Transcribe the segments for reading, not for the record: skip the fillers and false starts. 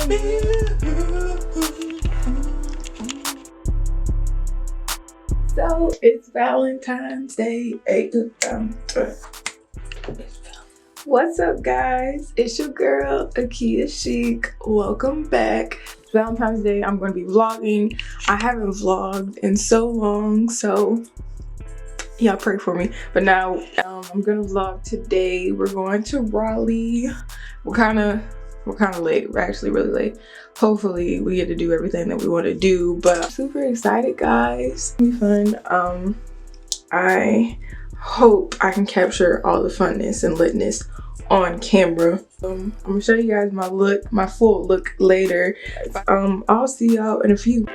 So it's Valentine's Day. What's up, guys? It's your girl Akeyachic. Welcome back. It's Valentine's Day. I'm going to be vlogging. I haven't vlogged in so long, so y'all pray for me. But now I'm gonna vlog today. We're going to Raleigh. We're kind of late. We're actually really late. Hopefully we get to do everything that we want to do, but I'm super excited, guys. It'll be fun. I hope I can capture all the funness and litness on camera. I'm gonna show you guys my look, my full look later. I'll see y'all in a few.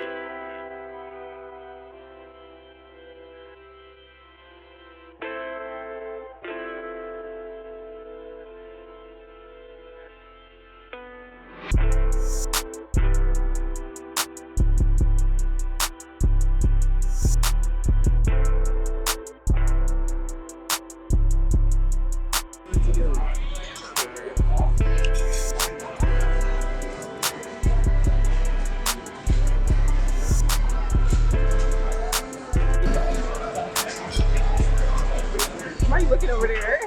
Why are you looking over there?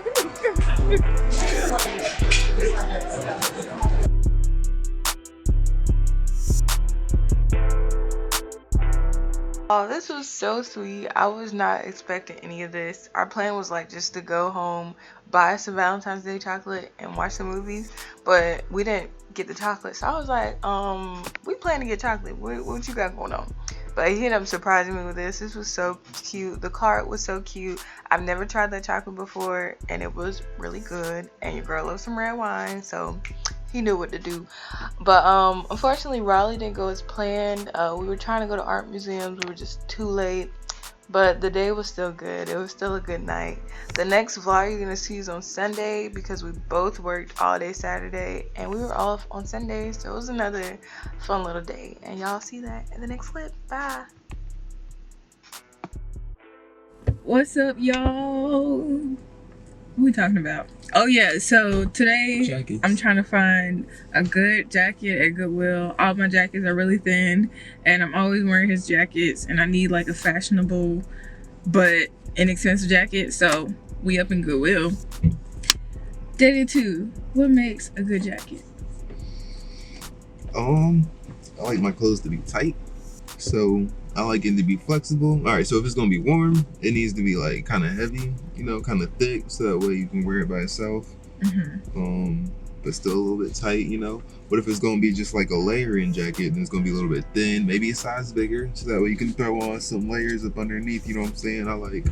Oh, this was so sweet. I was not expecting any of this. Our plan was like just to go home, buy some Valentine's Day chocolate and watch some movies, but we didn't get the chocolate. So I was like, we plan to get chocolate. What you got going on? But he ended up surprising me with this. This was so cute. The cart was so cute. I've never tried that chocolate before, and it was really good. And your girl loves some red wine, so he knew what to do. But unfortunately, Raleigh didn't go as planned. We were trying to go to art museums. We were just too late. But the day was still good. It was still a good night. The next vlog you're going to see is on Sunday because we both worked all day Saturday and we were off on Sunday. So it was another fun little day. And y'all see that in the next clip. Bye. What's up, y'all? What are we talking about? Oh yeah, so today jackets. I'm trying to find a good jacket at Goodwill. All my jackets are really thin and I'm always wearing his jackets and I need like a fashionable but inexpensive jacket, so we up in Goodwill. Day 2, what makes a good jacket? I like my clothes to be tight, so I like it to be flexible. All right, so if it's gonna be warm, it needs to be like kind of heavy, you know, kind of thick, so that way you can wear it by itself. But still a little bit tight, you know. What if it's gonna be just like a layering jacket and it's gonna be a little bit thin, maybe a size bigger, so that way you can throw on some layers up underneath, you know what I'm saying? I like,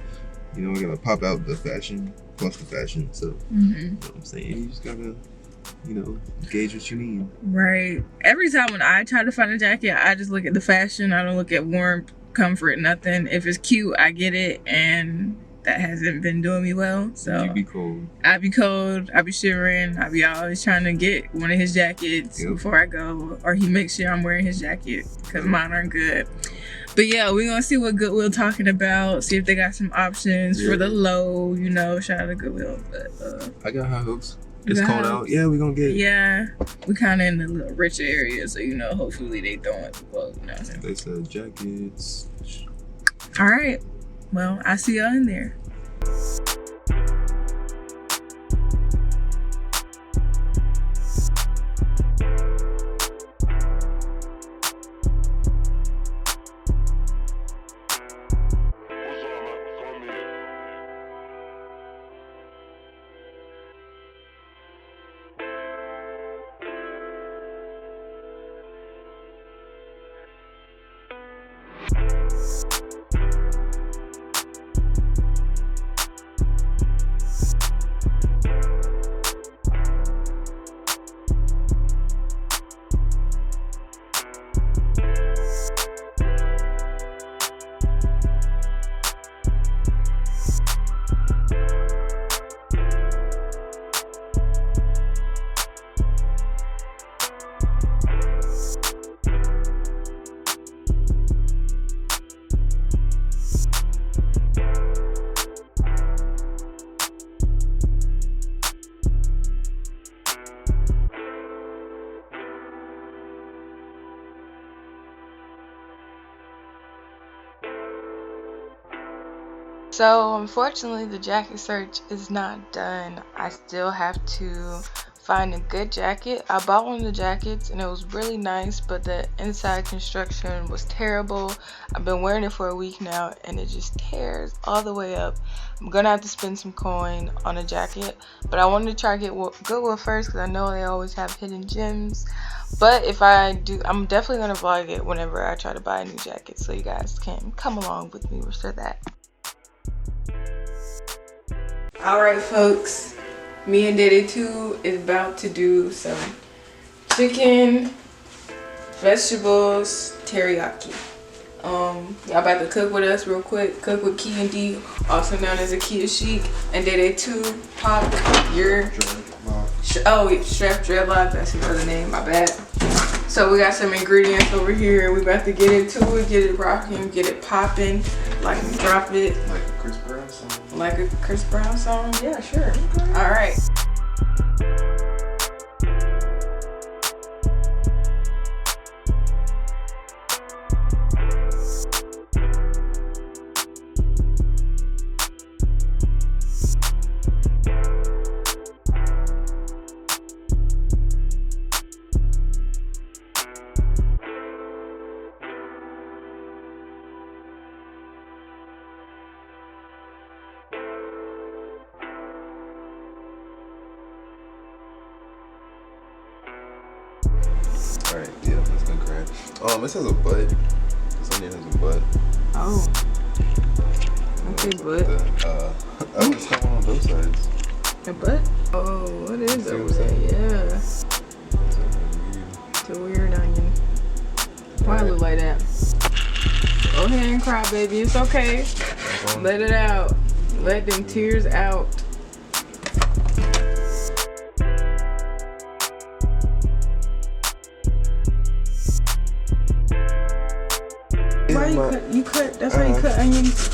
you know, I gotta pop out the fashion plus the fashion, so you know what I'm saying? You just gotta, you know, gauge what you need. Right. Every time when I try to find a jacket, I just look at the fashion. I don't look at warmth, comfort, nothing. If it's cute, I get it, and that hasn't been doing me well. So you be cold. I be cold. I be shivering. I be always trying to get one of his jackets before I go, or he makes sure I'm wearing his jacket because mine aren't good. But yeah, we're gonna see what Goodwill talking about. See if they got some options for the low. You know, shout out to Goodwill. But I got high hopes. It's cold out. Yeah, we're gonna get it. Yeah, we kind of in a little richer area, so you know, hopefully they throwing the clothes. You know what I'm saying? They said jackets. All right. Well, I see y'all in there. So unfortunately the jacket search is not done. I still have to find a good jacket. I bought one of the jackets and it was really nice, but the inside construction was terrible. I've been wearing it for a week now and it just tears all the way up. I'm gonna have to spend some coin on a jacket, but I wanted to try to get Goodwill first because I know they always have hidden gems. But if I do, I'm definitely gonna vlog it whenever I try to buy a new jacket, so you guys can come along with me for that. Alright folks, me and Daddy 2 is about to do some chicken, vegetables, teriyaki. Y'all about to cook with us real quick. Cook with Key and D, also known as akeyachic, and Daddy 2, Pop, your Chef Dreadlock, that's his other name, my bad. So we got some ingredients over here. We about to get into it, get it rocking, get it popping, like drop it. Like a Chris Brown song. Like a Chris Brown song? Yeah, sure. Okay. All right. Alright, yeah, that's gonna crash. This has a butt. This onion has a butt. Oh. Okay, butt. I would start one on both sides. A butt? Oh, what is See over what I'm there? saying? Yeah. It's It's a weird onion. Why it look like that? Go ahead and cry, baby. It's okay. Let it out. Let them tears out. Why you cut? That's how you cut onions.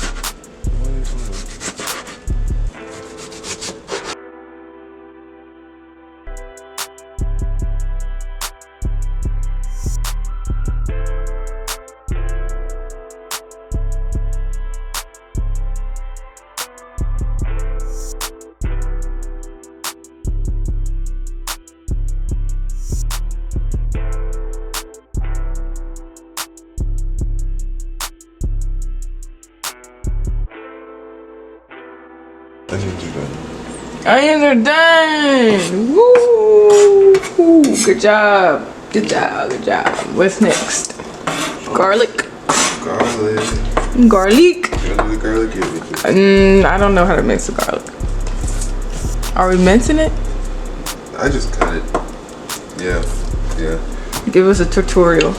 Onions are done. Woo! Good job. Good job. Good job. What's next? Garlic. Garlic. Garlic. You wanna do the garlic here? I don't know how to mix the garlic. Are we mincing it? I just cut it. Yeah. Yeah. Give us a tutorial.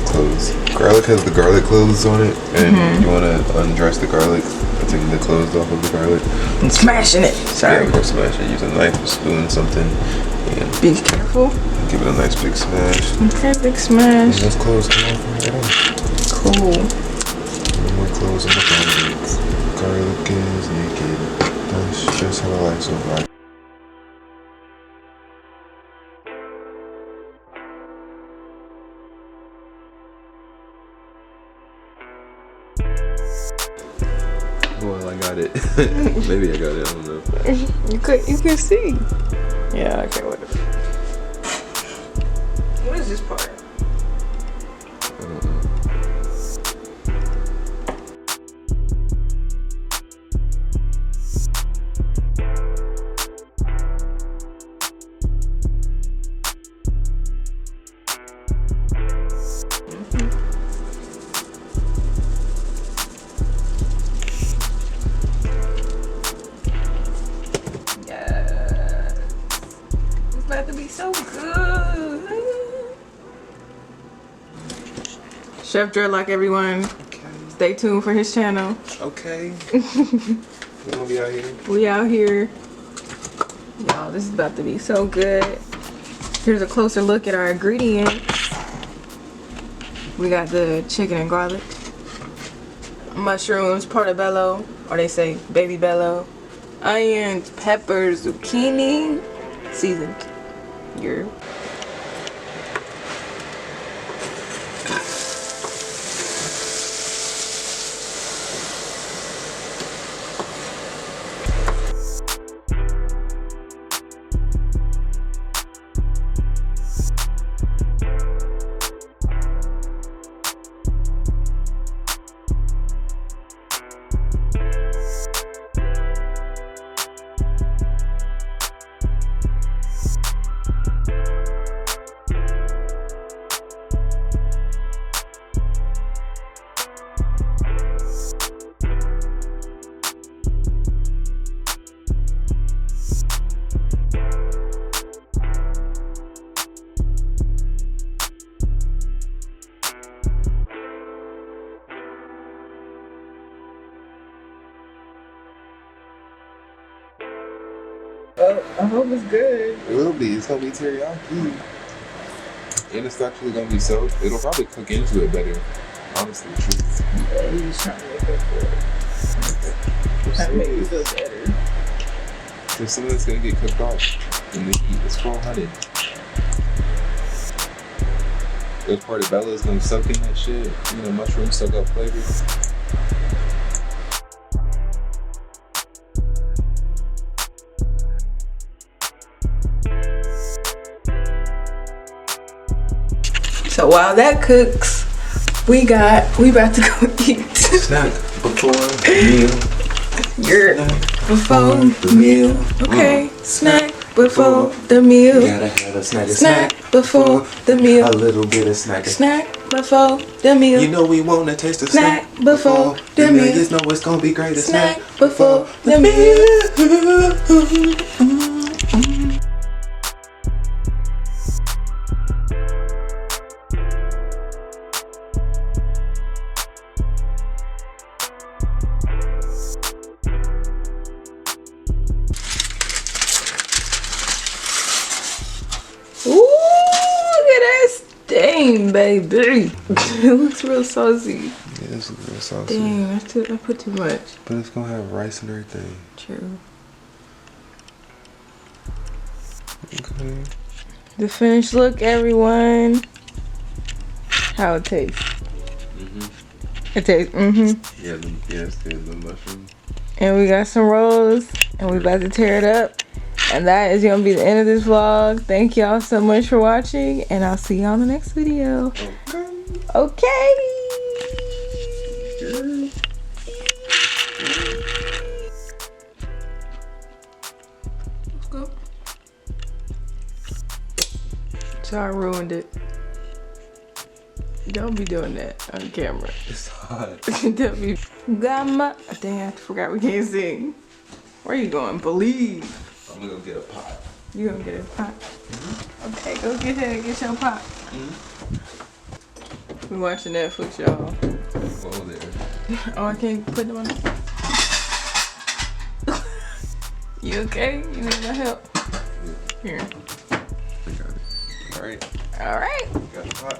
Cloves. Garlic has the garlic cloves on it, and you want to undress the garlic by taking the cloves off of the garlic. And smashing it. Sorry. Yeah, we're gonna smash it. Use a knife, a spoon, something, and Be careful. give it a nice big smash. Okay, big smash. And those cloves come off right on. Cool. No more cloves on the garlic. Garlic is naked. That's just how I like so far. Well, I got it. Maybe I got it. I don't know. You could see. Yeah. Okay. Whatever. What is this part? I don't know. About to be so good. Chef Dreadlock, everyone. Okay. Stay tuned for his channel. Okay. We're gonna be out here. We out here. Y'all, this is about to be so good. Here's a closer look at our ingredients. We got the chicken and garlic, mushrooms, portobello, or they say baby bello, onions, peppers, zucchini, seasoned. Oh, I hope it's good. It will be. It's gonna be teriyaki. And it's actually gonna be so. It'll probably cook into it better. Honestly, truth. Yeah, he's trying to make up for it. Trying to make you feel better. There's some of that's gonna get cooked off in the heat. It's 400. This portobello is gonna soak in that shit. You know, mushrooms soak up flavors. So while that cooks, we about to go eat. Snack before meal. Before the meal. Okay, snack before the meal. Gotta have a snack. Snack before the meal. A little bit of snack. Snack before the meal. You know we wanna taste the Snack before the meal. You know it's gonna be great. Snack before the meal. Ooh, look at that stain, baby. It looks real saucy. Yeah, this is real saucy. Dang, I put too much. But it's gonna have rice and everything. True. Okay. The finished look, everyone. How it tastes. It tastes, Yeah, it's the mushroom. And we got some rolls, and we about to tear it up. And that is gonna be the end of this vlog. Thank y'all so much for watching, and I'll see y'all in the next video. Okay. Let's go. So I ruined it. Don't be doing that on camera. It's hot. Don't be. Gamma. Dang, I forgot we can't sing. Where you going? Believe. I'm gonna go get a pot. You gonna get a pot? Okay, go get your pot. We watching Netflix, y'all. Whoa there. Oh, I can't put them on. You okay? You need my help? Here. I got it. All right. All right. Got the pot.